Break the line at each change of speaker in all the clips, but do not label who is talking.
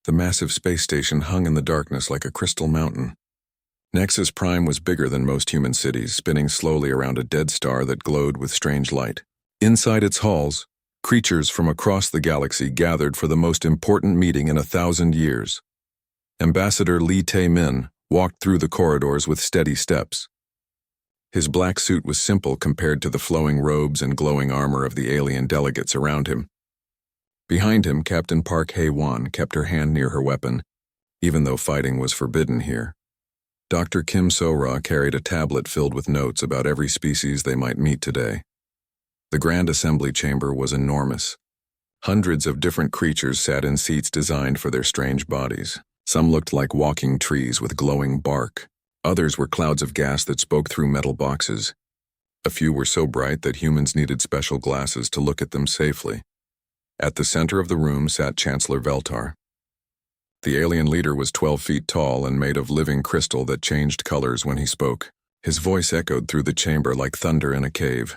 The massive space station hung in the darkness like a crystal mountain. Nexus Prime was bigger than most human cities, spinning slowly around a dead star that glowed with strange light. Inside its halls, creatures from across the galaxy gathered for the most important meeting in 1,000 years. Ambassador Li Tae-min walked through the corridors with steady steps. His black suit was simple compared to the flowing robes and glowing armor of the alien delegates around him. Behind him, Captain Park Hae-won kept her hand near her weapon, even though fighting was forbidden here. Dr. Kim So-ra carried a tablet filled with notes about every species they might meet today. The Grand Assembly Chamber was enormous. Hundreds of different creatures sat in seats designed for their strange bodies. Some looked like walking trees with glowing bark. Others were clouds of gas that spoke through metal boxes. A few were so bright that humans needed special glasses to look at them safely. At the center of the room sat Chancellor Veltar. The alien leader was 12 feet tall and made of living crystal that changed colors when he spoke. His voice echoed through the chamber like thunder in a cave.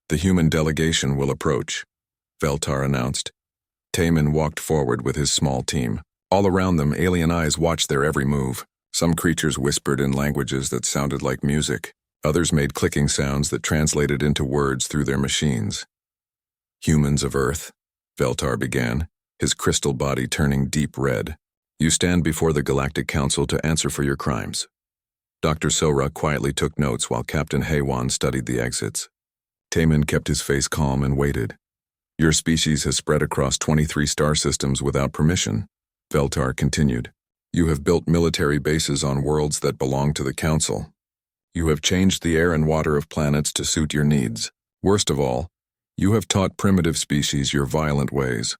"The human delegation will approach," Veltar announced. Taemin walked forward with his small team. All around them, alien eyes watched their every move. Some creatures whispered in languages that sounded like music. Others made clicking sounds that translated into words through their machines. "Humans of Earth," Veltar began, his crystal body turning deep red. "You stand before the Galactic Council to answer for your crimes." Dr. So-ra quietly took notes while Captain Hae-won studied the exits. Taemin kept his face calm and waited. "Your species has spread across 23 star systems without permission," Veltar continued. "You have built military bases on worlds that belong to the Council. You have changed the air and water of planets to suit your needs. Worst of all, you have taught primitive species your violent ways."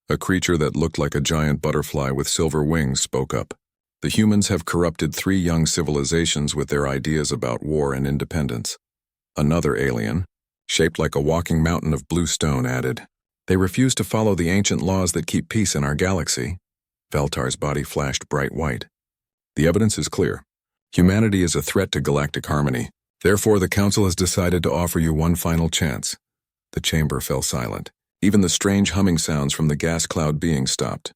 A creature that looked like a giant butterfly with silver wings spoke up. "The humans have corrupted 3 young civilizations with their ideas about war and independence." Another alien, shaped like a walking mountain of blue stone, added, "They refuse to follow the ancient laws that keep peace in our galaxy." Veltar's body flashed bright white. "The evidence is clear. Humanity is a threat to galactic harmony. Therefore, the Council has decided to offer you one final chance." The chamber fell silent. Even the strange humming sounds from the gas cloud being stopped.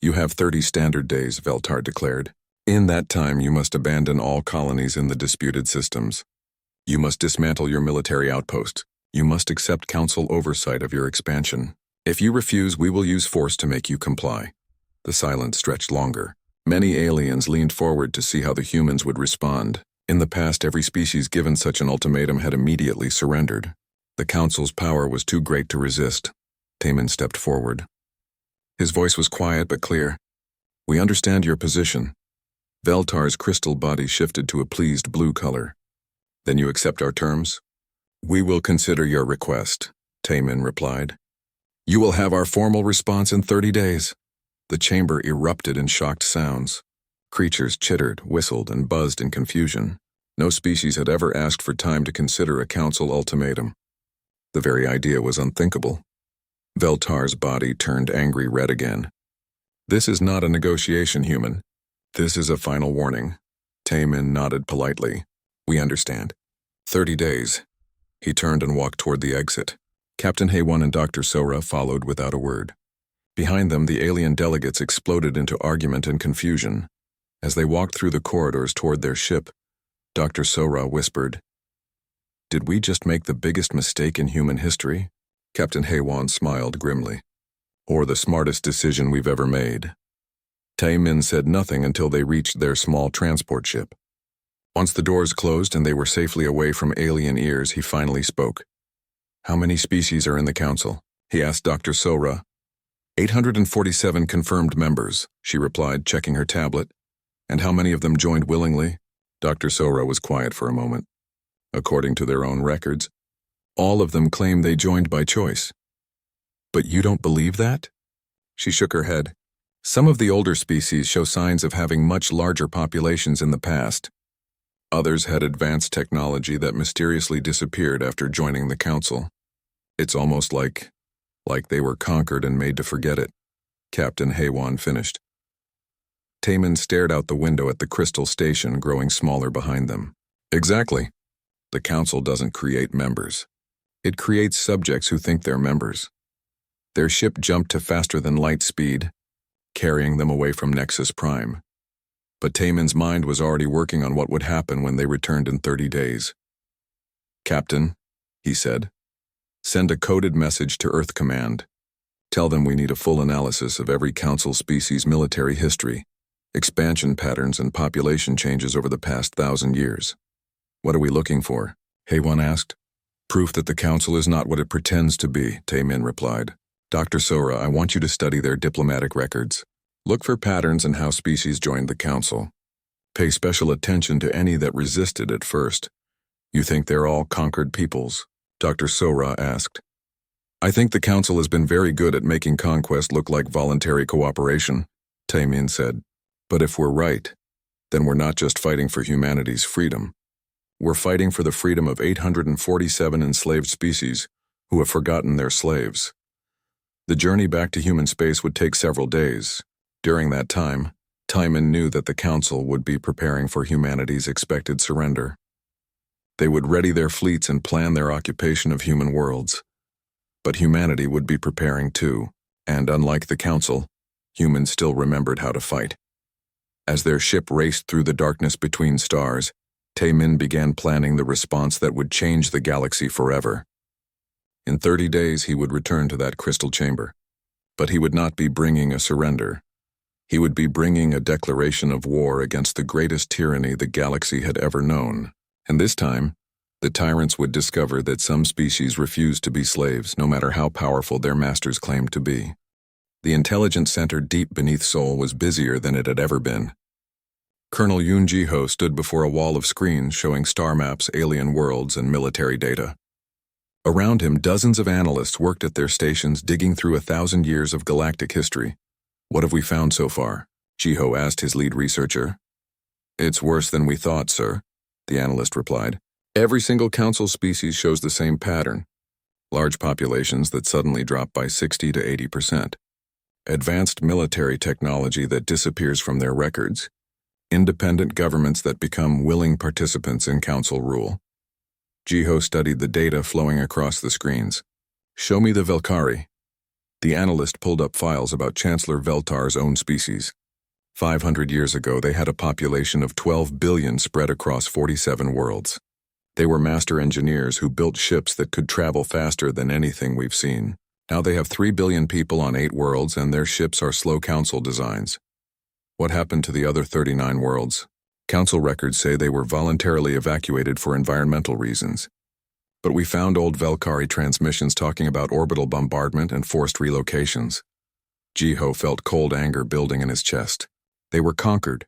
"You have 30 standard days," Veltar declared. "In that time, you must abandon all colonies in the disputed systems. You must dismantle your military outposts. You must accept Council oversight of your expansion. If you refuse, we will use force to make you comply." The silence stretched longer. Many aliens leaned forward to see how the humans would respond. In the past, every species given such an ultimatum had immediately surrendered. The Council's power was too great to resist. Taemin stepped forward. His voice was quiet but clear. "We understand your position." Veltar's crystal body shifted to a pleased blue color. "Then you accept our terms?" "We will consider your request," Taemin replied. "You will have our formal response in 30 days. The chamber erupted in shocked sounds. Creatures chittered, whistled, and buzzed in confusion. No species had ever asked for time to consider a Council ultimatum. The very idea was unthinkable. Veltar's body turned angry red again. "This is not a negotiation, human. This is a final warning." Taemin nodded politely. "We understand." 30 days. He turned and walked toward the exit. Captain Hae-won and Dr. So-ra followed without a word. Behind them, the alien delegates exploded into argument and confusion. As they walked through the corridors toward their ship, Dr. So-ra whispered, "Did we just make the biggest mistake in human history?" Captain Hae-won smiled grimly. "Or the smartest decision we've ever made." Taemin said nothing until they reached their small transport ship. Once the doors closed and they were safely away from alien ears, he finally spoke. "How many species are in the Council?" he asked Dr. So-ra. 847 confirmed members, she replied, checking her tablet. "And how many of them joined willingly?" Dr. So-ra was quiet for a moment. "According to their own records, all of them claim they joined by choice." "But you don't believe that?" She shook her head. "Some of the older species show signs of having much larger populations in the past. Others had advanced technology that mysteriously disappeared after joining the Council. It's almost like they were conquered and made to forget it," Captain Hae-won finished. Taemin stared out the window at the crystal station growing smaller behind them. "Exactly. The Council doesn't create members. It creates subjects who think they're members." Their ship jumped to faster than light speed. carrying them away from Nexus Prime. But Taemin's mind was already working on what would happen when they returned in 30 days. "Captain," he said, "send a coded message to Earth Command. Tell them we need a full analysis of every Council species' military history, expansion patterns, and population changes over the past 1,000 years." "What are we looking for?" Haewon asked. "Proof that the Council is not what it pretends to be," Taemin replied. "Dr. Sora, I want you to study their diplomatic records. Look for patterns in how species joined the Council. Pay special attention to any that resisted at first. You think they're all conquered peoples?" Dr. Sora asked. "I think the Council has been very good at making conquest look like voluntary cooperation," Taemin said. "But if we're right, then we're not just fighting for humanity's freedom. We're fighting for the freedom of 847 enslaved species who have forgotten their slaves. The journey back to human space would take several days. During that time, Taemin knew that the Council would be preparing for humanity's expected surrender. They would ready their fleets and plan their occupation of human worlds. But humanity would be preparing too, and unlike the Council, humans still remembered how to fight. As their ship raced through the darkness between stars, Taemin began planning the response that would change the galaxy forever. In 30 days he would return to that crystal chamber. But he would not be bringing a surrender. He would be bringing a declaration of war against the greatest tyranny the galaxy had ever known. And this time, the tyrants would discover that some species refused to be slaves, no matter how powerful their masters claimed to be. The intelligence center deep beneath Seoul was busier than it had ever been. Colonel Yoon Ji-ho stood before a wall of screens showing star maps, alien worlds, and military data. Around him, dozens of analysts worked at their stations digging through 1,000 years of galactic history. "What have we found so far?" Ji-ho asked his lead researcher. "It's worse than we thought, sir," the analyst replied. "Every single Council species shows the same pattern. Large populations that suddenly drop by 60 to 80%. Advanced military technology that disappears from their records. Independent governments that become willing participants in Council rule." Ji-ho studied the data flowing across the screens. "Show me the Velkari." The analyst pulled up files about Chancellor Veltar's own species. 500 years ago, they had a population of 12 billion spread across 47 worlds. They were master engineers who built ships that could travel faster than anything we've seen. Now they have 3 billion people on 8 worlds, and their ships are slow Council designs. What happened to the other 39 worlds? Council records say they were voluntarily evacuated for environmental reasons. But we found old Velkari transmissions talking about orbital bombardment and forced relocations. Ji-ho felt cold anger building in his chest. They were conquered,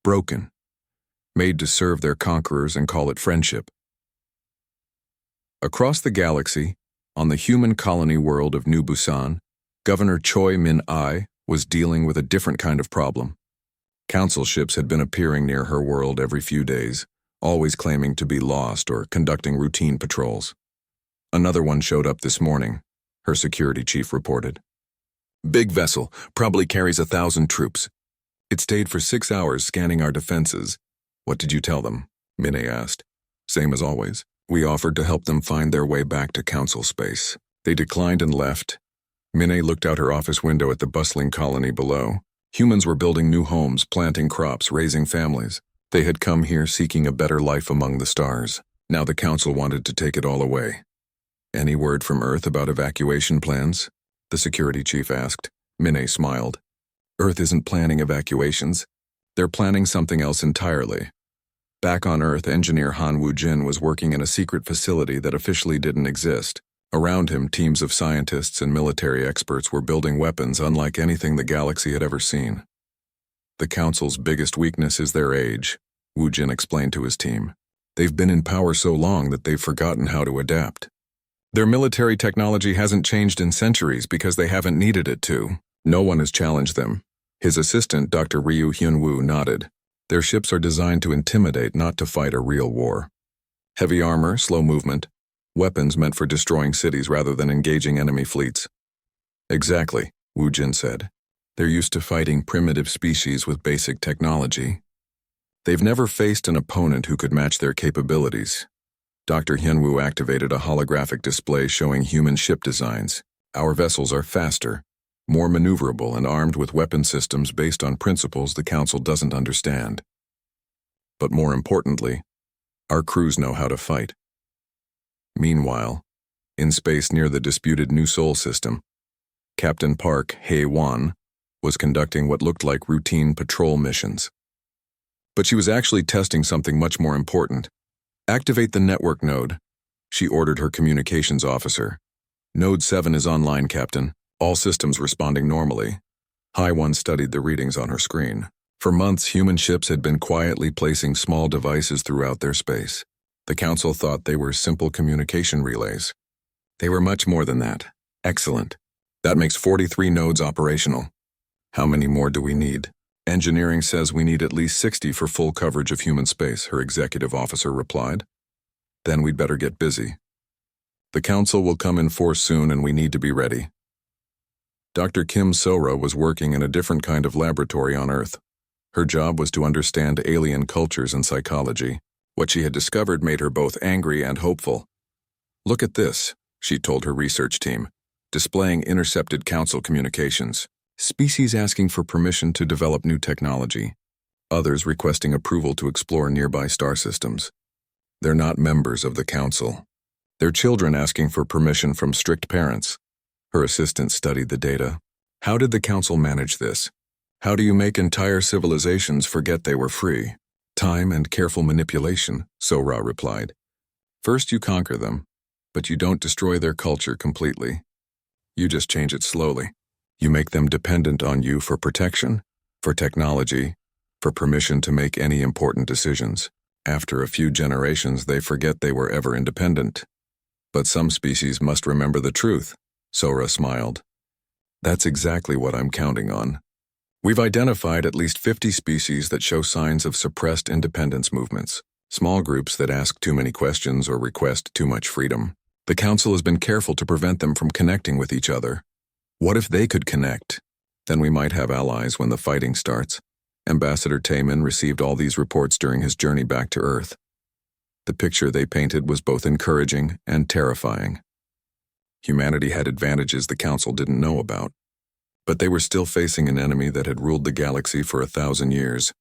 broken, made to serve their conquerors and call it friendship. Across the galaxy, on the human colony world of New Busan, Governor Choi Min-ai was dealing with a different kind of problem. Council ships had been appearing near her world every few days, always claiming to be lost or conducting routine patrols. Another one showed up this morning, her security chief reported. "Big vessel, probably carries 1,000 troops. It stayed for 6 hours scanning our defenses." "What did you tell them?" Minnie asked. "Same as always. We offered to help them find their way back to Council space. They declined and left." Minnie looked out her office window at the bustling colony below. Humans were building new homes, planting crops, raising families. They had come here seeking a better life among the stars. Now the Council wanted to take it all away. "Any word from Earth about evacuation plans?" the security chief asked. Minnie smiled. "Earth isn't planning evacuations. They're planning something else entirely." Back on Earth, engineer Han Woo-jin was working in a secret facility that officially didn't exist. Around him, teams of scientists and military experts were building weapons unlike anything the galaxy had ever seen. "The Council's biggest weakness is their age," Woo-jin explained to his team. "They've been in power so long that they've forgotten how to adapt. Their military technology hasn't changed in centuries because they haven't needed it to. No one has challenged them." His assistant, Dr. Ryu Hyun-woo, nodded. "Their ships are designed to intimidate, not to fight a real war. Heavy armor, slow movement, weapons meant for destroying cities rather than engaging enemy fleets." "Exactly," Woo-jin said. "They're used to fighting primitive species with basic technology. They've never faced an opponent who could match their capabilities." Dr. Hyun-woo activated a holographic display showing human ship designs. "Our vessels are faster, more maneuverable and armed with weapon systems based on principles the Council doesn't understand. But more importantly, our crews know how to fight. Meanwhile, in space near the disputed New Sol system, Captain Park Hae-Won was conducting what looked like routine patrol missions. But she was actually testing something much more important. Activate the network node, she ordered her communications officer. Node 7 is online, Captain. All systems responding normally. Hae-Won studied the readings on her screen. For months, human ships had been quietly placing small devices throughout their space. The Council thought they were simple communication relays. They were much more than that. Excellent. That makes 43 nodes operational. How many more do we need? Engineering says we need at least 60 for full coverage of human space, her executive officer replied. Then we'd better get busy. The Council will come in force soon and we need to be ready. Dr. Kim Sora was working in a different kind of laboratory on Earth. Her job was to understand alien cultures and psychology. What she had discovered made her both angry and hopeful. Look at this, she told her research team, displaying intercepted Council communications. Species asking for permission to develop new technology. Others requesting approval to explore nearby star systems. They're not members of the Council. They're children asking for permission from strict parents. Her assistant studied the data. How did the Council manage this? How do you make entire civilizations forget they were free? Time and careful manipulation, Sora replied. First you conquer them, but you don't destroy their culture completely. You just change it slowly. You make them dependent on you for protection, for technology, for permission to make any important decisions. After a few generations, they forget they were ever independent. But some species must remember the truth, Sora smiled. That's exactly what I'm counting on. We've identified at least 50 species that show signs of suppressed independence movements, small groups that ask too many questions or request too much freedom. The Council has been careful to prevent them from connecting with each other. What if they could connect? Then we might have allies when the fighting starts. Ambassador Taemin received all these reports during his journey back to Earth. The picture they painted was both encouraging and terrifying. Humanity had advantages the Council didn't know about, but they were still facing an enemy that had ruled the galaxy for 1,000 years.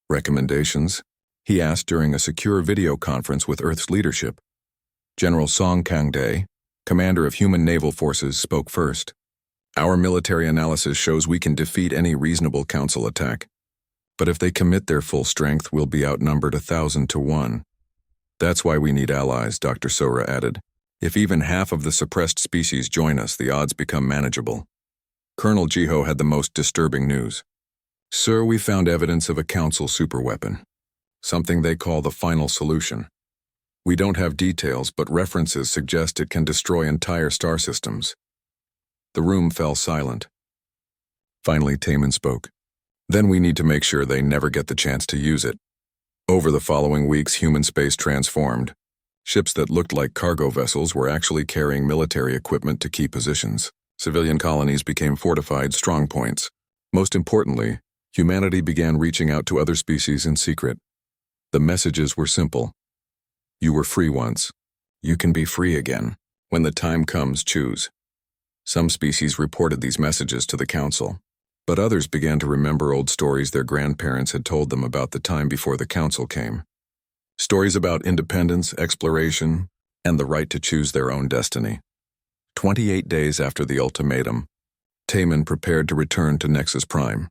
Recommendations? He asked during a secure video conference with Earth's leadership. General Song Kang-dae, commander of human naval forces, spoke first. Our military analysis shows we can defeat any reasonable Council attack. But if they commit their full strength, we'll be outnumbered 1,000 to 1. That's why we need allies, Dr. Sora added. If even half of the suppressed species join us, the odds become manageable. Colonel Jiho had the most disturbing news. Sir, we found evidence of a Council superweapon. Something they call the final solution. We don't have details, but references suggest it can destroy entire star systems. The room fell silent. Finally, Taemin spoke. Then we need to make sure they never get the chance to use it. Over the following weeks, human space transformed. Ships that looked like cargo vessels were actually carrying military equipment to key positions. Civilian colonies became fortified strongpoints. Most importantly, humanity began reaching out to other species in secret. The messages were simple. You were free once. You can be free again. When the time comes, choose. Some species reported these messages to the Council, but others began to remember old stories their grandparents had told them about the time before the Council came. Stories about independence, exploration, and the right to choose their own destiny. 28 days after the ultimatum, Taemin prepared to return to Nexus Prime.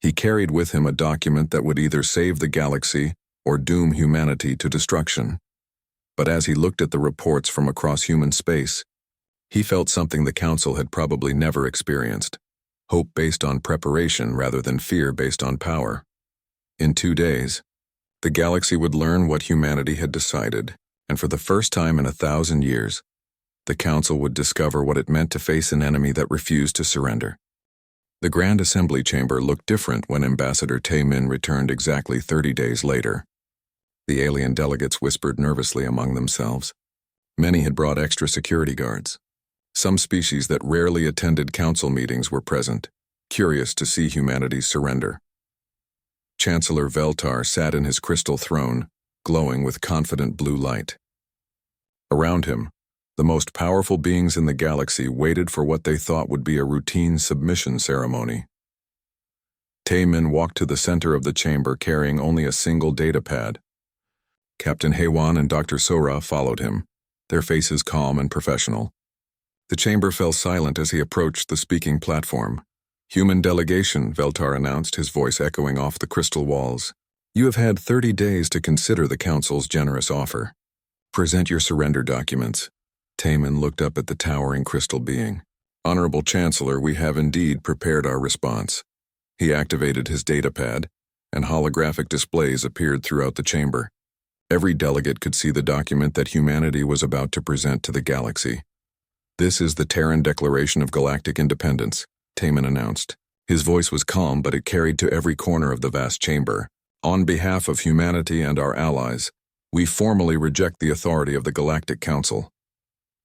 He carried with him a document that would either save the galaxy or doom humanity to destruction. But as he looked at the reports from across human space, he felt something the Council had probably never experienced. Hope based on preparation rather than fear based on power. In 2 days, the galaxy would learn what humanity had decided, and for the first time in 1,000 years, the Council would discover what it meant to face an enemy that refused to surrender. The Grand Assembly Chamber looked different when Ambassador Taemin returned exactly 30 days later. The alien delegates whispered nervously among themselves. Many had brought extra security guards. Some species that rarely attended Council meetings were present, curious to see humanity's surrender. Chancellor Veltar sat in his crystal throne, glowing with confident blue light. Around him, The most powerful beings in the galaxy waited for what they thought would be a routine submission ceremony. Taemin walked to the center of the chamber carrying only a single data pad. Captain Haywan and Dr. Sora followed him, their faces calm and professional. The chamber fell silent as he approached the speaking platform. "Human delegation," Veltar announced, his voice echoing off the crystal walls. "You have had 30 days to consider the Council's generous offer. Present your surrender documents." Taemin looked up at the towering crystal being. "Honorable Chancellor, we have indeed prepared our response." He activated his datapad, and holographic displays appeared throughout the chamber. Every delegate could see the document that humanity was about to present to the galaxy. "This is the Terran Declaration of Galactic Independence," Taemin announced. His voice was calm, but it carried to every corner of the vast chamber. "On behalf of humanity and our allies, we formally reject the authority of the Galactic Council."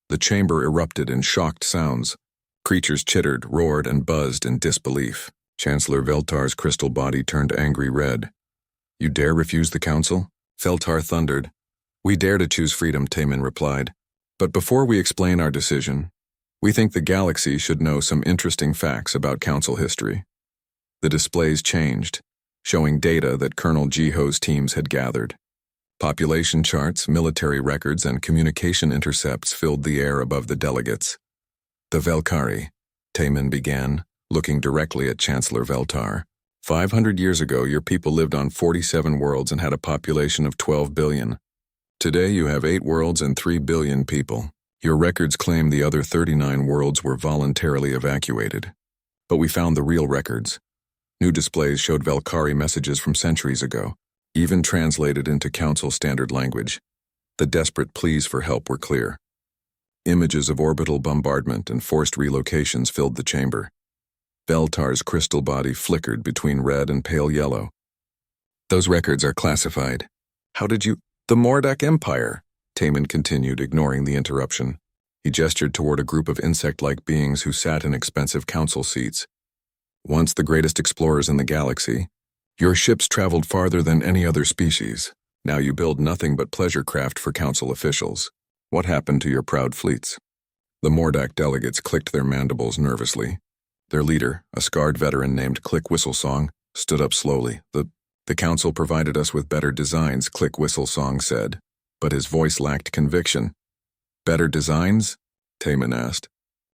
The chamber erupted in shocked sounds. Creatures chittered, roared, and buzzed in disbelief. Chancellor Veltar's crystal body turned angry red. "You dare refuse the Council?" Veltar thundered. "We dare to choose freedom," Taemin replied. "But before we explain our decision, we think the galaxy should know some interesting facts about Council history." The displays changed, showing data that Colonel Jiho's teams had gathered. Population charts, military records, and communication intercepts filled the air above the delegates. "The Velkari," Taemin began, looking directly at Chancellor Veltar. 500 years ago, your people lived on 47 worlds and had a population of 12 billion. Today, you have 8 worlds and 3 billion people. Your records claim the other 39 worlds were voluntarily evacuated. But we found the real records. New displays showed Velkari messages from centuries ago, even translated into Council standard language. The desperate pleas for help were clear. Images of orbital bombardment and forced relocations filled the chamber. Veltar's crystal body flickered between red and pale yellow. "Those records are classified. How did you—" "The Mordak Empire," Taemin continued, ignoring the interruption. He gestured toward a group of insect-like beings who sat in expensive council seats. "Once the greatest explorers in the galaxy, your ships traveled farther than any other species. Now you build nothing but pleasure craft for council officials. What happened to your proud fleets?" The Mordak delegates clicked their mandibles nervously. Their leader, a scarred veteran named Click Whistlesong, stood up slowly. The council provided us with better designs," Click Whistlesong said, but his voice lacked conviction. "Better designs?" Taemin asked.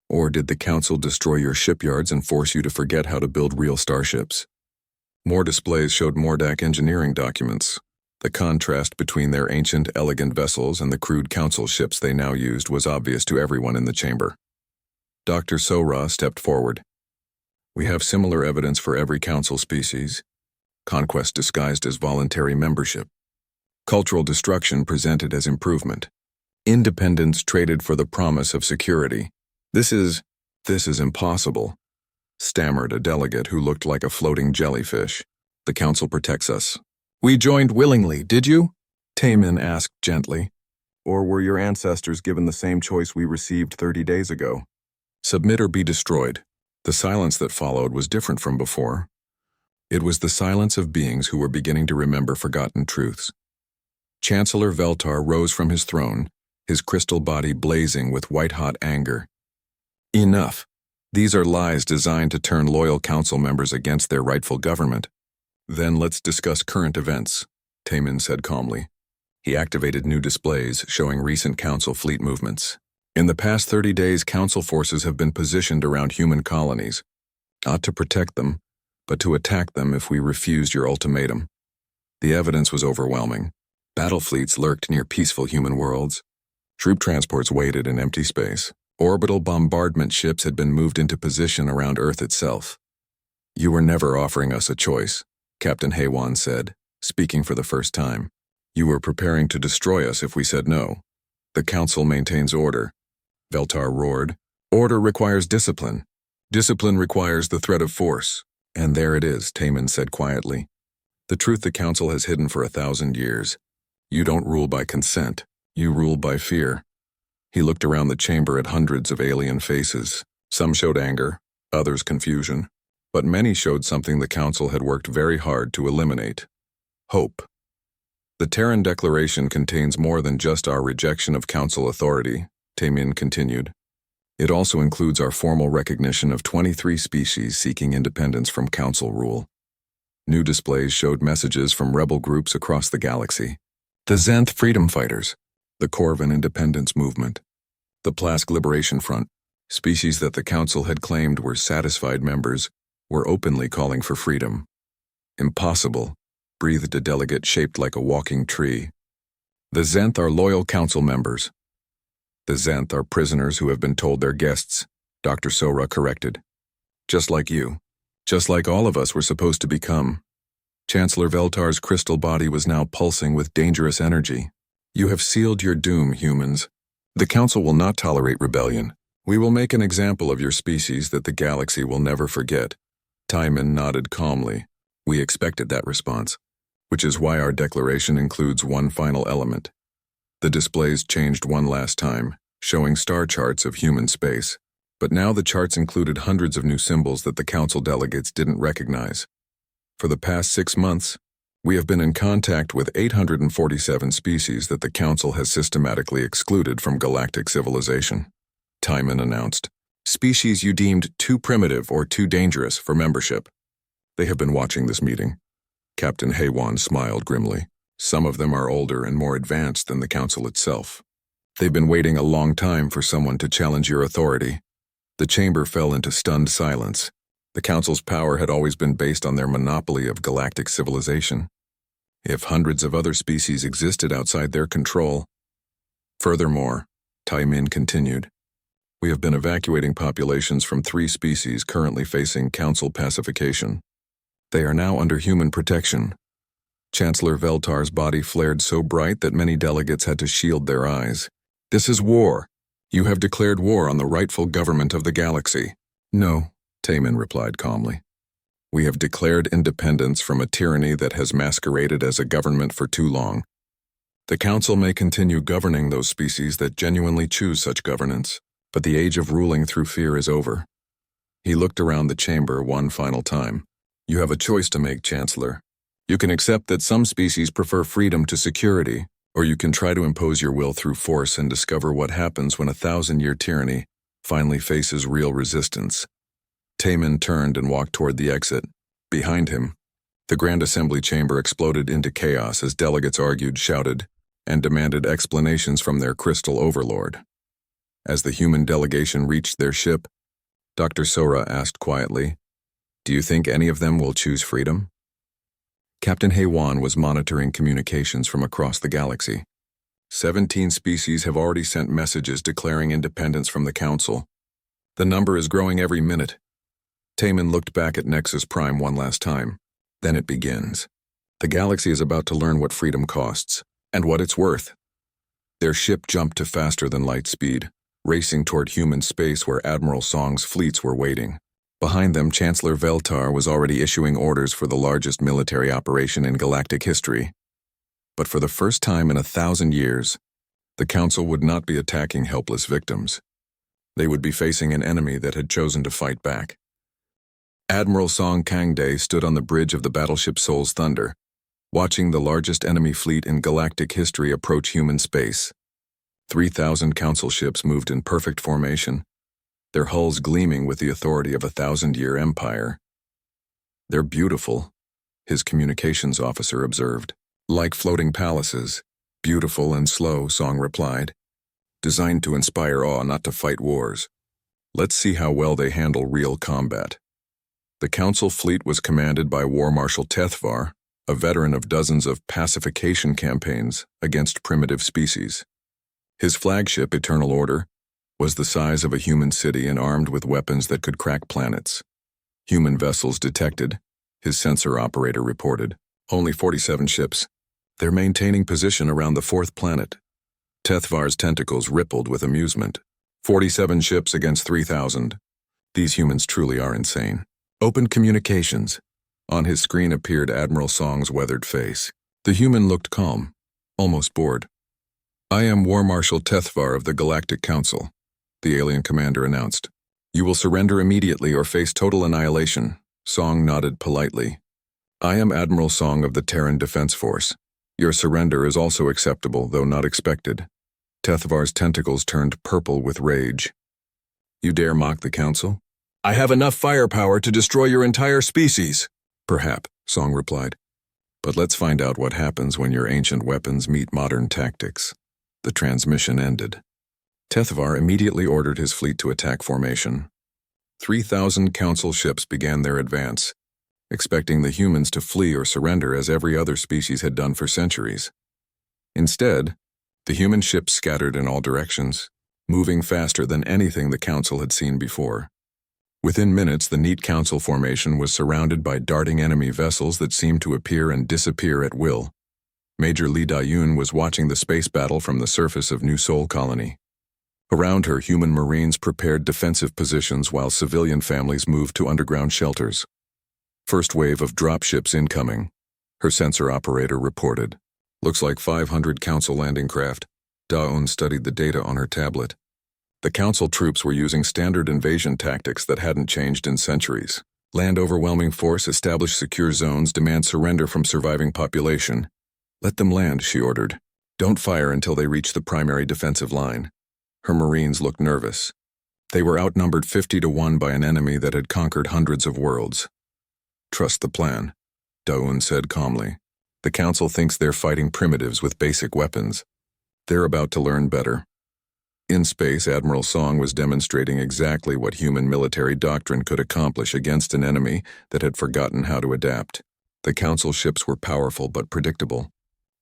"Or did the council destroy your shipyards and force you to forget how to build real starships?" More displays showed Mordak engineering documents. The contrast between their ancient, elegant vessels and the crude council ships they now used was obvious to everyone in the chamber. Dr. Sora stepped forward. "We have similar evidence for every council species. Conquest disguised as voluntary membership. Cultural destruction presented as improvement. Independence traded for the promise of security. This is impossible," stammered a delegate who looked like a floating jellyfish. "The council protects us." "We joined willingly, did you?" Taemin asked gently. "Or were your ancestors given the same choice we received 30 days ago? Submit or be destroyed." The silence that followed was different from before. It was the silence of beings who were beginning to remember forgotten truths. Chancellor Veltar rose from his throne, his crystal body blazing with white-hot anger. "Enough. These are lies designed to turn loyal council members against their rightful government." "Then let's discuss current events," Taemin said calmly. He activated new displays showing recent council fleet movements. "In the past 30 days, council forces have been positioned around human colonies, not to protect them, but to attack them if we refused your ultimatum." The evidence was overwhelming. Battle fleets lurked near peaceful human worlds. Troop transports waited in empty space. Orbital bombardment ships had been moved into position around Earth itself. "You were never offering us a choice," Captain Haywan said, speaking for the first time. "You were preparing to destroy us if we said no. The Council maintains order." Veltar roared. "Order requires discipline. Discipline requires the threat of force." "And there it is," Taemin said quietly. "The truth the Council has hidden for 1,000 years. You don't rule by consent. You rule by fear." He looked around the chamber at hundreds of alien faces. Some showed anger, others confusion, but many showed something the Council had worked very hard to eliminate: hope. The Terran Declaration contains more than just our rejection of Council authority. Taemin continued. It also includes our formal recognition of 23 species seeking independence from Council rule. New displays showed messages from rebel groups across the galaxy. The Xanth Freedom Fighters, the Corvan Independence Movement, the Plask Liberation Front, species that the Council had claimed were satisfied members, were openly calling for freedom. Impossible, breathed a delegate shaped like a walking tree. The Xanth are loyal Council members. The Xanth are prisoners who have been told they're guests, Dr. Sora corrected. Just like you. Just like all of us were supposed to become. Chancellor Veltar's crystal body was now pulsing with dangerous energy. You have sealed your doom, humans. The Council will not tolerate rebellion. We will make an example of your species that the galaxy will never forget. Timon nodded calmly. We expected that response, which is why our declaration includes one final element. The displays changed one last time, showing star charts of human space. But now the charts included hundreds of new symbols that the Council delegates didn't recognize. For the past 6 months, we have been in contact with 847 species that the Council has systematically excluded from galactic civilization. Timon announced. Species you deemed too primitive or too dangerous for membership. They have been watching this meeting. Captain Haywan smiled grimly. Some of them are older and more advanced than the Council itself. They've been waiting a long time for someone to challenge your authority. The chamber fell into stunned silence. The Council's power had always been based on their monopoly of galactic civilization. If hundreds of other species existed outside their control. Furthermore, Taimin continued, we have been evacuating populations from 3 species currently facing Council pacification. They are now under human protection. Chancellor Veltar's body flared so bright that many delegates had to shield their eyes. This is war. You have declared war on the rightful government of the galaxy. No, Taemin replied calmly. We have declared independence from a tyranny that has masqueraded as a government for too long. The Council may continue governing those species that genuinely choose such governance, but the age of ruling through fear is over. He looked around the chamber one final time. You have a choice to make, Chancellor. You can accept that some species prefer freedom to security, or you can try to impose your will through force and discover what happens when a 1,000-year tyranny finally faces real resistance. Taemin turned and walked toward the exit. Behind him, the Grand Assembly chamber exploded into chaos as delegates argued, shouted, and demanded explanations from their crystal overlord. As the human delegation reached their ship, Dr. Sora asked quietly, Do you think any of them will choose freedom? Captain Haywan was monitoring communications from across the galaxy. 17 species have already sent messages declaring independence from the Council. The number is growing every minute. Taemin looked back at Nexus Prime one last time. Then it begins. The galaxy is about to learn what freedom costs, and what it's worth. Their ship jumped to faster than light speed, racing toward human space where Admiral Song's fleets were waiting. Behind them, Chancellor Veltar was already issuing orders for the largest military operation in galactic history. But for the first time in 1,000 years, the Council would not be attacking helpless victims. They would be facing an enemy that had chosen to fight back. Admiral Song Kangdae stood on the bridge of the battleship Soul's Thunder, watching the largest enemy fleet in galactic history approach human space. 3,000 Council ships moved in perfect formation, their hulls gleaming with the authority of a 1,000-year empire. They're beautiful, his communications officer observed. Like floating palaces, beautiful and slow, Song replied. Designed to inspire awe, not to fight wars. Let's see how well they handle real combat. The Council fleet was commanded by War Marshal Tethvar, a veteran of dozens of pacification campaigns against primitive species. His flagship, Eternal Order, was the size of a human city and armed with weapons that could crack planets. Human vessels detected, his sensor operator reported. Only 47 ships. They're maintaining position around the 4th planet. Tethvar's tentacles rippled with amusement. 47 ships against 3,000. These humans truly are insane. Open communications. On his screen appeared Admiral Song's weathered face. The human looked calm, almost bored. I am War Marshal Tethvar of the Galactic Council, the alien commander announced. You will surrender immediately or face total annihilation. Song nodded politely. I am Admiral Song of the Terran Defense Force. Your surrender is also acceptable, though not expected. Tethavar's tentacles turned purple with rage. You dare mock the council? I have enough firepower to destroy your entire species. Perhaps, Song replied. But let's find out what happens when your ancient weapons meet modern tactics. The transmission ended. Tethavar immediately ordered his fleet to attack formation. 3,000 council ships began their advance, expecting the humans to flee or surrender as every other species had done for centuries. Instead, the human ships scattered in all directions, moving faster than anything the council had seen before. Within minutes, the neat council formation was surrounded by darting enemy vessels that seemed to appear and disappear at will. Major Li Dayun was watching the space battle from the surface of New Sol Colony. Around her, human marines prepared defensive positions while civilian families moved to underground shelters. First wave of dropships incoming, her sensor operator reported. Looks like 500 council landing craft. Daun studied the data on her tablet. The council troops were using standard invasion tactics that hadn't changed in centuries. Land overwhelming force, establish secure zones, demand surrender from surviving population. Let them land, she ordered. Don't fire until they reach the primary defensive line. Her marines looked nervous. They were outnumbered 50-1 by an enemy that had conquered hundreds of worlds. Trust the plan, Daun said calmly. The council thinks they're fighting primitives with basic weapons. They're about to learn better. In space, Admiral Song was demonstrating exactly what human military doctrine could accomplish against an enemy that had forgotten how to adapt. The council ships were powerful but predictable.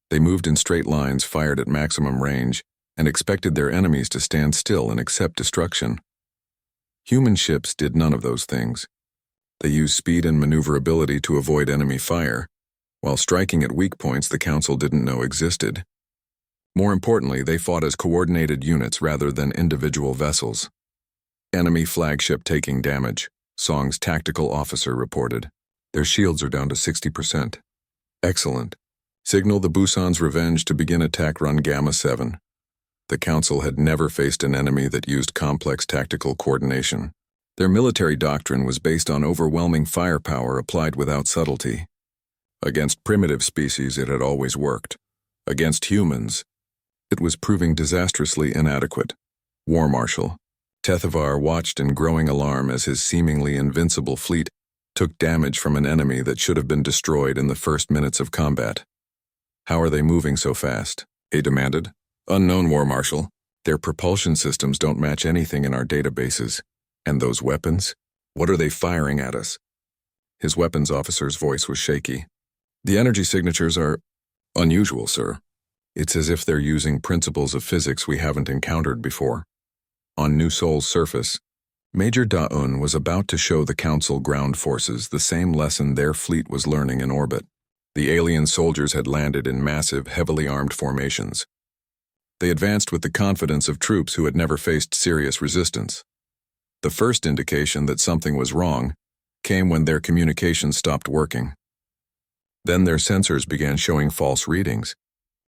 They moved in straight lines, fired at maximum range, and expected their enemies to stand still and accept destruction. Human ships did none of those things. They used speed and maneuverability to avoid enemy fire, while striking at weak points the council didn't know existed. More importantly, they fought as coordinated units rather than individual vessels. Enemy flagship taking damage, Song's tactical officer reported. Their shields are down to 60%. Excellent. Signal the Busan's Revenge to begin attack run Gamma 7. The council had never faced an enemy that used complex tactical coordination. Their military doctrine was based on overwhelming firepower applied without subtlety. Against primitive species, it had always worked. Against humans, it was proving disastrously inadequate. War Marshal Tethavar watched in growing alarm as his seemingly invincible fleet took damage from an enemy that should have been destroyed in the first minutes of combat. How are they moving so fast? He demanded. Unknown, War Marshal. Their propulsion systems don't match anything in our databases. And those weapons? What are they firing at us? His weapons officer's voice was shaky. The energy signatures are unusual, sir. It's as if they're using principles of physics we haven't encountered before. On New Sol's surface, Major Daun was about to show the Council ground forces the same lesson their fleet was learning in orbit. The alien soldiers had landed in massive, heavily armed formations. They advanced with the confidence of troops who had never faced serious resistance. The first indication that something was wrong came when their communications stopped working. Then their sensors began showing false readings.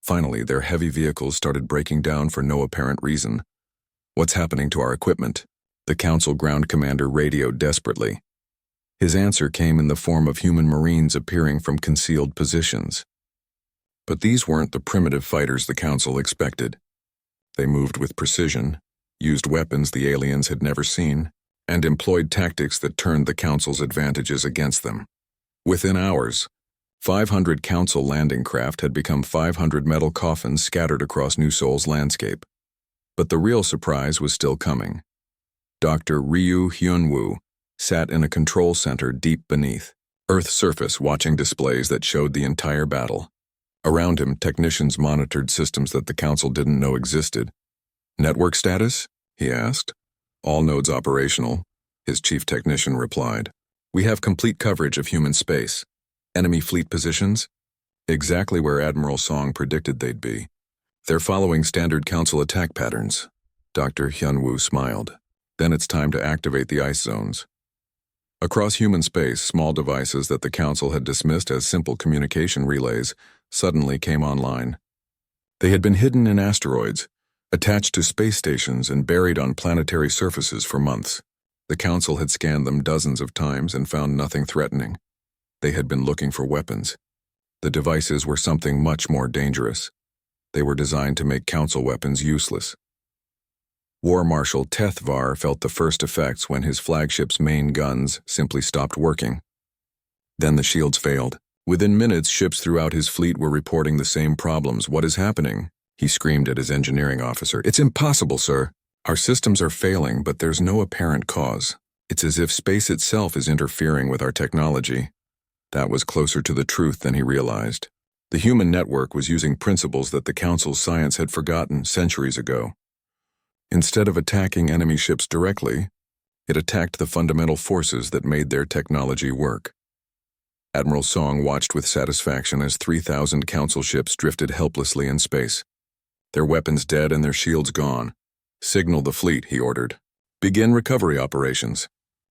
Finally, their heavy vehicles started breaking down for no apparent reason. What's happening to our equipment? The Council ground commander radioed desperately. His answer came in the form of human marines appearing from concealed positions. But these weren't the primitive fighters the Council expected. They moved with precision, used weapons the aliens had never seen, and employed tactics that turned the Council's advantages against them. Within hours, 500 Council landing craft had become 500 metal coffins scattered across New Sol's landscape. But the real surprise was still coming. Dr. Ryu Hyunwoo sat in a control center deep beneath Earth's surface watching displays that showed the entire battle. Around him, technicians monitored systems that the Council didn't know existed. Network status? He asked. All nodes operational, his chief technician replied. We have complete coverage of human space. Enemy fleet positions? Exactly where Admiral Song predicted they'd be. They're following standard Council attack patterns. Dr. Hyunwoo smiled. Then it's time to activate the ice zones. Across human space, small devices that the Council had dismissed as simple communication relays suddenly came online. They had been hidden in asteroids, attached to space stations and buried on planetary surfaces for months. The Council had scanned them dozens of times and found nothing threatening. They had been looking for weapons. The devices were something much more dangerous. They were designed to make Council weapons useless. War Marshal Tethvar felt the first effects when his flagship's main guns simply stopped working. Then the shields failed. Within minutes, ships throughout his fleet were reporting the same problems. "What is happening?" he screamed at his engineering officer. "It's impossible, sir. Our systems are failing, but there's no apparent cause. It's as if space itself is interfering with our technology." That was closer to the truth than he realized. The human network was using principles that the Council's science had forgotten centuries ago. Instead of attacking enemy ships directly, it attacked the fundamental forces that made their technology work. Admiral Song watched with satisfaction as 3,000 Council ships drifted helplessly in space. Their weapons dead and their shields gone. "Signal the fleet," he ordered. "Begin recovery operations.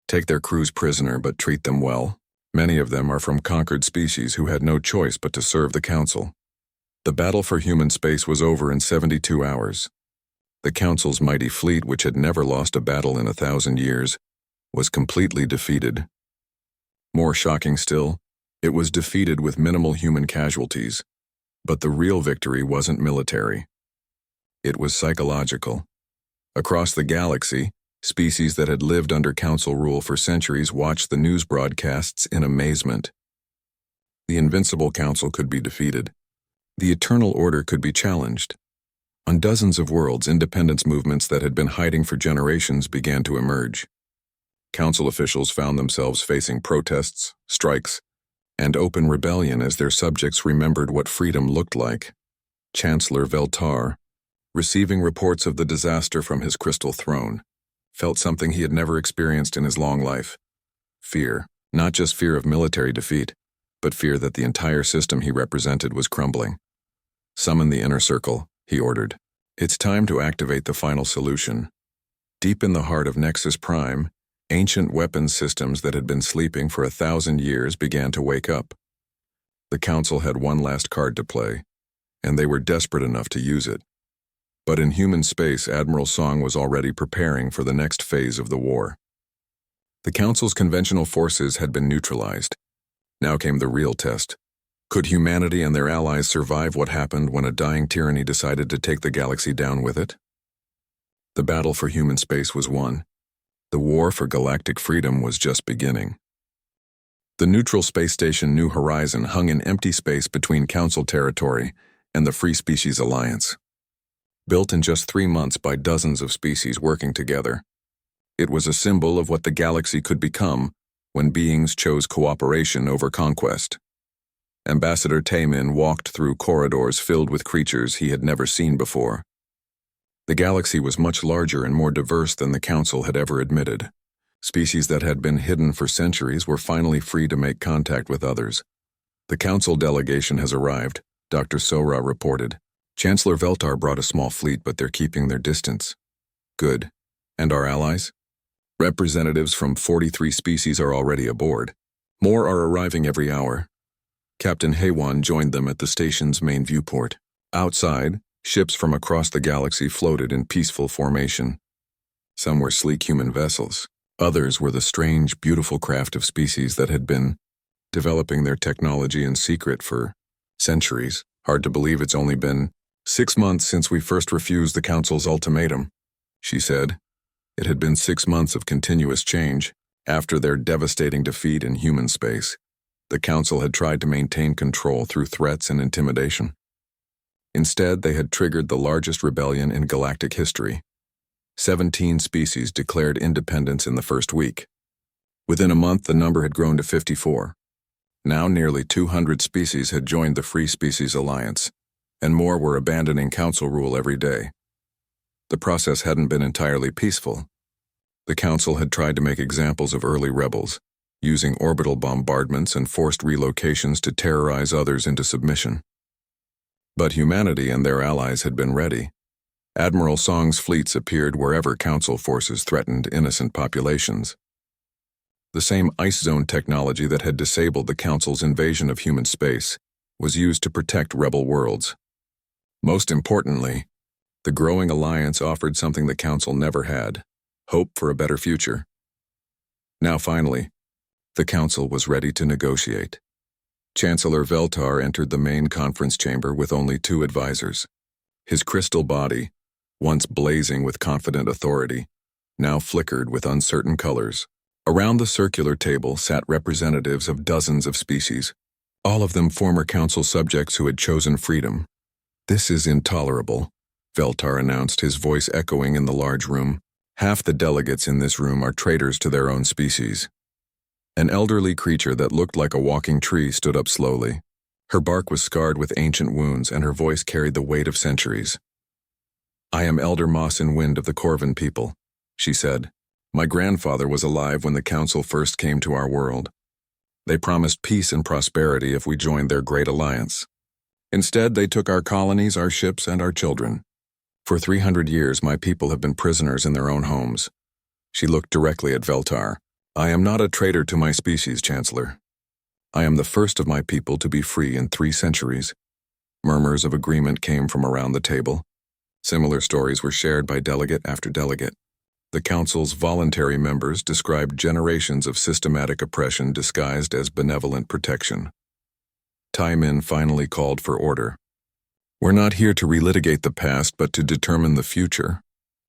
Take their crews prisoner, but treat them well. Many of them are from conquered species who had no choice but to serve the Council." The battle for human space was over in 72 hours. The Council's mighty fleet, which had never lost a battle in 1,000 years, was completely defeated. More shocking still, it was defeated with minimal human casualties. But the real victory wasn't military. It was psychological. Across the galaxy, species that had lived under Council rule for centuries watched the news broadcasts in amazement. The invincible Council could be defeated. The Eternal Order could be challenged. On dozens of worlds, independence movements that had been hiding for generations began to emerge. Council officials found themselves facing protests, strikes, and open rebellion as their subjects remembered what freedom looked like. Chancellor Veltar, receiving reports of the disaster from his crystal throne, felt something he had never experienced in his long life. Fear, not just fear of military defeat, but fear that the entire system he represented was crumbling. "Summon the inner circle," he ordered. "It's time to activate the final solution." Deep in the heart of Nexus Prime, ancient weapons systems that had been sleeping for 1,000 years began to wake up. The Council had one last card to play, and they were desperate enough to use it. But in human space, Admiral Song was already preparing for the next phase of the war. The Council's conventional forces had been neutralized. Now came the real test. Could humanity and their allies survive what happened when a dying tyranny decided to take the galaxy down with it? The battle for human space was won. The war for galactic freedom was just beginning. The neutral space station New Horizon hung in empty space between Council territory and the Free Species Alliance. Built in just 3 months by dozens of species working together, it was a symbol of what the galaxy could become when beings chose cooperation over conquest. Ambassador Taemin walked through corridors filled with creatures he had never seen before. The galaxy was much larger and more diverse than the Council had ever admitted. Species that had been hidden for centuries were finally free to make contact with others. "The Council delegation has arrived," Dr. Sora reported. "Chancellor Veltar brought a small fleet, but they're keeping their distance." "Good. And our allies?" "Representatives from 43 species are already aboard. More are arriving every hour." Captain Haywan joined them at the station's main viewport. Outside, ships from across the galaxy floated in peaceful formation. Some were sleek human vessels. Others were the strange, beautiful craft of species that had been developing their technology in secret for centuries. "Hard to believe it's only been 6 months since we first refused the Council's ultimatum," she said. It had been 6 months of continuous change. After their devastating defeat in human space, the Council had tried to maintain control through threats and intimidation. Instead, they had triggered the largest rebellion in galactic history. 17 species declared independence in the first week. Within a month, the number had grown to 54. Now nearly 200 species had joined the Free Species Alliance, and more were abandoning Council rule every day. The process hadn't been entirely peaceful. The Council had tried to make examples of early rebels, using orbital bombardments and forced relocations to terrorize others into submission. But humanity and their allies had been ready. Admiral Song's fleets appeared wherever Council forces threatened innocent populations. The same ice zone technology that had disabled the Council's invasion of human space was used to protect rebel worlds. Most importantly, the growing alliance offered something the Council never had: hope for a better future. Now finally, the Council was ready to negotiate. Chancellor Veltar entered the main conference chamber with only 2 advisors. His crystal body, once blazing with confident authority, now flickered with uncertain colors. Around the circular table sat representatives of dozens of species, all of them former council subjects who had chosen freedom. "This is intolerable," Veltar announced, his voice echoing in the large room. "Half the delegates in this room are traitors to their own species." An elderly creature that looked like a walking tree stood up slowly. Her bark was scarred with ancient wounds, and her voice carried the weight of centuries. "I am Elder Moss and Wind of the Corvin people," she said. "My grandfather was alive when the council first came to our world. They promised peace and prosperity if we joined their great alliance. Instead, they took our colonies, our ships, and our children. For 300 years, my people have been prisoners in their own homes." She looked directly at Veltar. "I am not a traitor to my species, Chancellor. I am the first of my people to be free in 3 centuries." Murmurs of agreement came from around the table. Similar stories were shared by delegate after delegate. The council's voluntary members described generations of systematic oppression disguised as benevolent protection. Taimin finally called for order. "We're not here to relitigate the past, but to determine the future.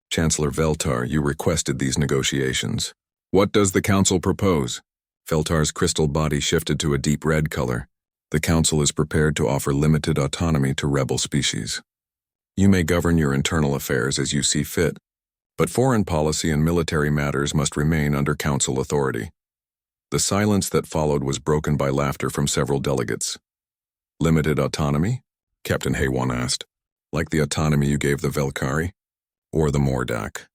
Chancellor Veltar, you requested these negotiations. What does the council propose?" Veltar's crystal body shifted to a deep red color. "The council is prepared to offer limited autonomy to rebel species. You may govern your internal affairs as you see fit, but foreign policy and military matters must remain under council authority." The silence that followed was broken by laughter from several delegates. "Limited autonomy?" Captain Haywan asked. "Like the autonomy you gave the Velkari? Or the Mordak?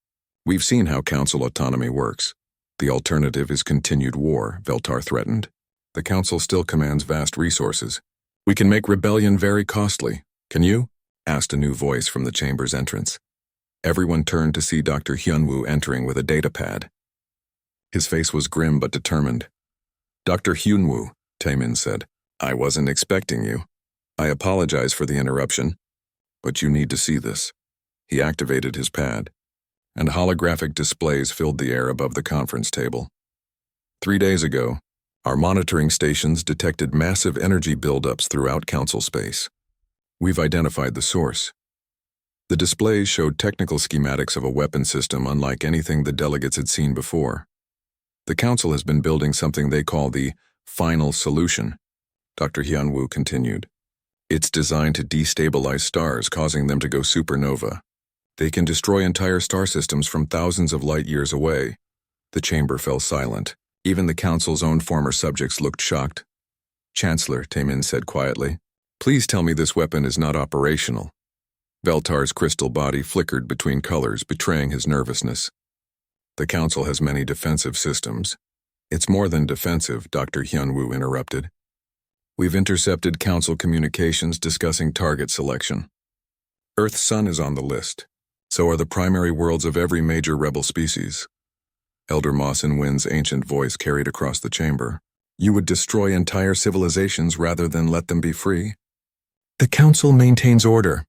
We've seen how council autonomy works. The alternative is continued war," Veltar threatened. "The council still commands vast resources. We can make rebellion very costly. Can you?" asked a new voice from the chamber's entrance. Everyone turned to see Dr. Hyunwoo entering with a datapad. His face was grim but determined. "Dr. Hyunwoo," Taemin said, "I wasn't expecting you. I apologize for the interruption, but you need to see this." He activated his pad, and holographic displays filled the air above the conference table. 3 days ago, our monitoring stations detected massive energy buildups throughout council space. We've identified the source. The displays showed technical schematics of a weapon system unlike anything the delegates had seen before. The council has been building something they call the final solution, Dr. Hyunwoo continued. It's designed to destabilize stars, causing them to go supernova. They can destroy entire star systems from thousands of light years away. The chamber fell silent. Even the council's own former subjects looked shocked. "Chancellor," Taemin said quietly, "please tell me this weapon is not operational." Veltar's crystal body flickered between colors, betraying his nervousness. "The council has many defensive systems." "It's more than defensive," Dr. Hyunwoo interrupted. "We've intercepted council communications discussing target selection. Earth's sun is on the list. So are the primary worlds of every major rebel species." Elder Moss and Wind's ancient voice carried across the chamber. "You would destroy entire civilizations rather than let them be free?" "The council maintains order,"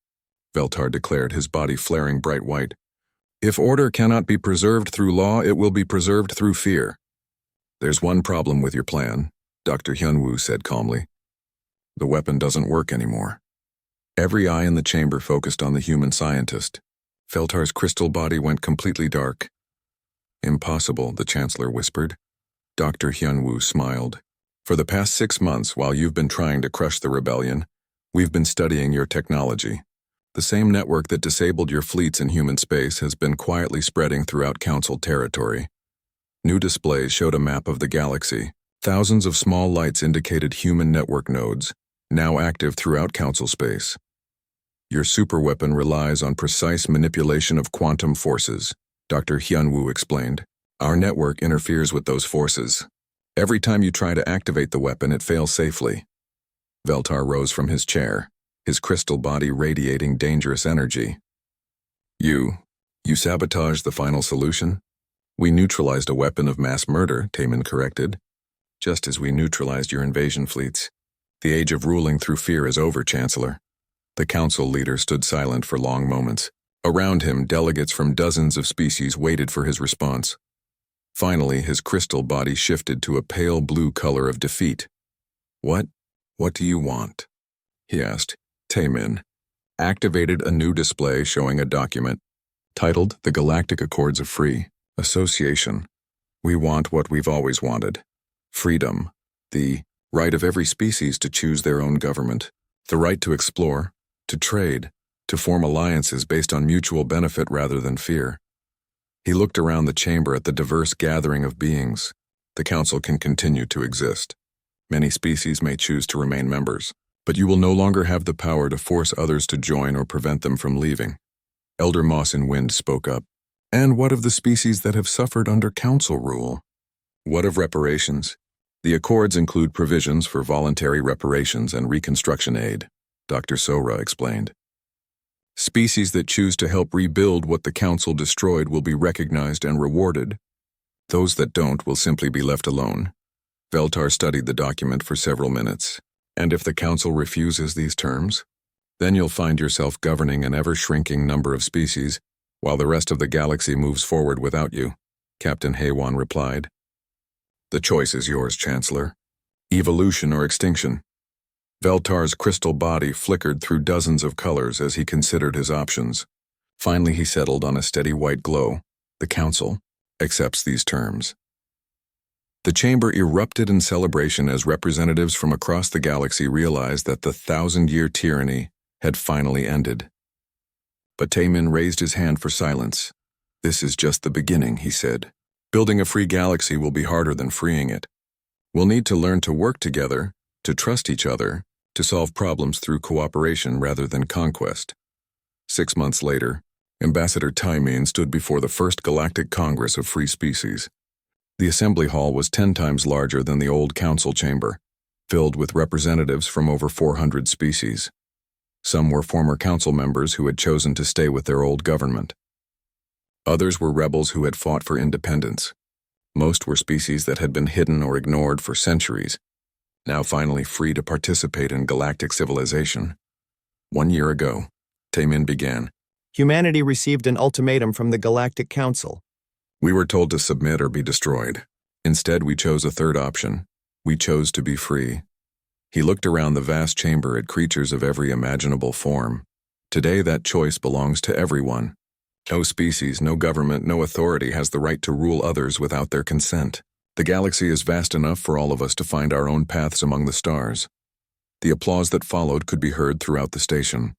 Veltar declared, his body flaring bright white. "If order cannot be preserved through law, it will be preserved through fear." "There's one problem with your plan," Dr. Hyunwoo said calmly. "The weapon doesn't work anymore." Every eye in the chamber focused on the human scientist. Veltar's crystal body went completely dark. "Impossible," the Chancellor whispered. Dr. Hyunwoo smiled. "For the past 6 months, while you've been trying to crush the rebellion, we've been studying your technology. The same network that disabled your fleets in human space has been quietly spreading throughout Council territory. New displays showed a map of the galaxy. Thousands of small lights indicated human network nodes, now active throughout Council space. Your superweapon relies on precise manipulation of quantum forces," Dr. Hyunwoo explained. "Our network interferes with those forces. Every time you try to activate the weapon, it fails safely." Veltar rose from his chair, his crystal body radiating dangerous energy. You sabotaged the final solution?" "We neutralized a weapon of mass murder," Taemin corrected. "Just as we neutralized your invasion fleets. The age of ruling through fear is over, Chancellor." The council leader stood silent for long moments. Around him, delegates from dozens of species waited for his response. Finally, his crystal body shifted to a pale blue color of defeat. What do you want?" he asked. "Taemin, activated a new display showing a document titled The Galactic Accords of Free Association. We want what we've always wanted. Freedom, the right of every species to choose their own government, the right to explore, to trade, to form alliances based on mutual benefit rather than fear. He looked around the chamber at the diverse gathering of beings. The Council can continue to exist. Many species may choose to remain members, but you will no longer have the power to force others to join or prevent them from leaving. Elder Moss in Wind spoke up. And what of the species that have suffered under Council rule? What of reparations? The Accords include provisions for voluntary reparations and reconstruction aid, Dr. Sora explained. Species that choose to help rebuild what the Council destroyed will be recognized and rewarded. Those that don't will simply be left alone. Veltar studied the document for several minutes. And if the Council refuses these terms, then you'll find yourself governing an ever-shrinking number of species, while the rest of the galaxy moves forward without you, Captain Haywan replied. The choice is yours, Chancellor. Evolution or extinction. Veltar's crystal body flickered through dozens of colors as he considered his options. Finally, he settled on a steady white glow. The Council accepts these terms. The chamber erupted in celebration as representatives from across the galaxy realized that the 1,000-year tyranny had finally ended. But Taemin raised his hand for silence. This is just the beginning, he said. Building a free galaxy will be harder than freeing it. We'll need to learn to work together, to trust each other, to solve problems through cooperation rather than conquest. 6 months later, Ambassador Taemin stood before the first Galactic Congress of Free Species. The assembly hall was 10 times larger than the old council chamber, filled with representatives from over 400 species. Some were former council members who had chosen to stay with their old government. Others were rebels who had fought for independence. Most were species that had been hidden or ignored for centuries, now finally free to participate in galactic civilization. 1 year ago, Taemin began.
Humanity received an ultimatum from the Galactic Council.
We were told to submit or be destroyed. Instead, we chose a third option. We chose to be free. He looked around the vast chamber at creatures of every imaginable form. Today, that choice belongs to everyone. No species, no government, no authority has the right to rule others without their consent. The galaxy is vast enough for all of us to find our own paths among the stars. The applause that followed could be heard throughout the station.